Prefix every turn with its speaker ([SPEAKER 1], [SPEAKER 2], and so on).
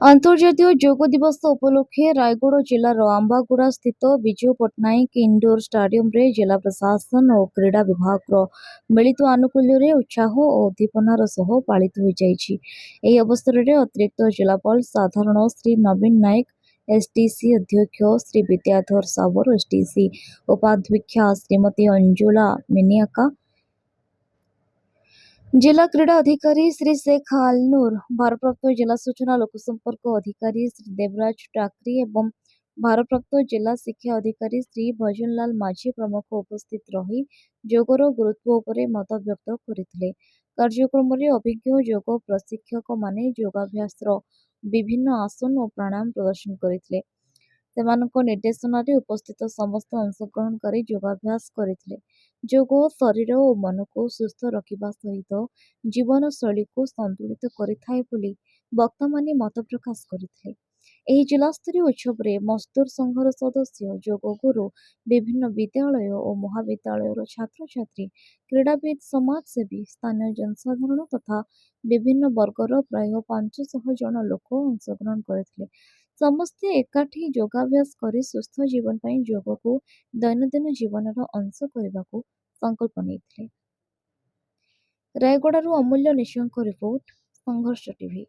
[SPEAKER 1] ଆନ୍ତର୍ଜାତୀୟ ଯୋଗ ଦିବସ ଉପଲକ୍ଷେ ରାୟଗଡ଼ ଜିଲ୍ଲାର ଆମ୍ବାଗୁଡ଼ା ସ୍ଥିତ ବିଜୁ ପଟ୍ଟନାୟକ ଇଣ୍ଡୋର ଷ୍ଟାଡିୟମରେ ଜିଲ୍ଲା ପ୍ରଶାସନ ଓ କ୍ରୀଡ଼ା ବିଭାଗର ମିଳିତ ଆନୁକୂଲ୍ୟରେ ଉତ୍ସାହ ଓ ଉଦ୍ଦୀପନାର ସହ ପାଳିତ ହୋଇଯାଇଛି। ଏହି ଅବସରରେ ଅତିରିକ୍ତ ଜିଲ୍ଲାପାଳ ସାଧାରଣ ଶ୍ରୀ ନବୀନ ନାୟକ, ଏସଡିସି ଅଧ୍ୟକ୍ଷ ଶ୍ରୀ ବିଦ୍ୟାଧର ସାବର, ଏସଡିସି ଉପାଧ୍ୟକ୍ଷା ଶ୍ରୀମତୀ ଅଞ୍ଜୁଳା ମିନିଆକା, जिला क्रीड़ा अधिकारी श्री शेख आलनूर, भारप्राप्त जिला सूचना लोकसंपर्क अधिकारी श्री देवराज टाकरी एवं भारप्राप्त जिला शिक्षा अधिकारी श्री भजनलाल माझी प्रमुख उपस्थित रही जोगर गुरुत्व उपरे मत व्यक्त करथिले। कार्यक्रम में अभिज्ञ योग प्रशिक्षक माने योगाभ्यासर विभिन्न आसन और प्राणायाम प्रदर्शन करथिले। ସେମାନଙ୍କ ନିର୍ଦ୍ଦେଶନାରେ ଉପସ୍ଥିତ ସମସ୍ତ ଅଂଶଗ୍ରହଣକାରୀ ଯୋଗାଭ୍ୟାସ କରିଥିଲେ। ଯୋଗ ଶରୀର ଓ ମନକୁ ସୁସ୍ଥ ରଖିବା ସହିତ ଜୀବନଶୈଳୀକୁ ସନ୍ତୁଳିତ କରିଥାଏ ବୋଲି ବକ୍ତାମାନେ ମତ ପ୍ରକାଶ କରିଥିଲେ। ଏହି ଜିଲ୍ଲାସ୍ତରୀୟ ଉତ୍ସବରେ ମଜଦୁର ସଂଘର ସଦସ୍ୟ, ଯୋଗ ଗୁରୁ, ବିଭିନ୍ନ ବିଦ୍ୟାଳୟ ଓ ମହାବିଦ୍ୟାଳୟର ଛାତ୍ରଛାତ୍ରୀ, କ୍ରୀଡ଼ାବିତ୍, ସମାଜସେବୀ, ସ୍ଥାନୀୟ ଜନସାଧାରଣ ତଥା ବିଭିନ୍ନ ବର୍ଗର ପ୍ରାୟ 500 ଜଣ ଲୋକ ଅଂଶଗ୍ରହଣ କରିଥିଲେ। ସମସ୍ତେ ଏକାଠି ଯୋଗାଭ୍ୟାସ କରି ସୁସ୍ଥ ଜୀବନ ପାଇଁ ଯୋଗକୁ ଦୈନନ୍ଦିନ ଜୀବନର ଅଂଶ କରିବାକୁ ସଂକଳ୍ପ ନେଇଥିଲେ। ରାୟଗଡ଼ାରୁ ଅମୂଲ୍ୟ ନିଶଙ୍କ ରିପୋର୍ଟ, ସଂଘର୍ଷ ଟିଭି।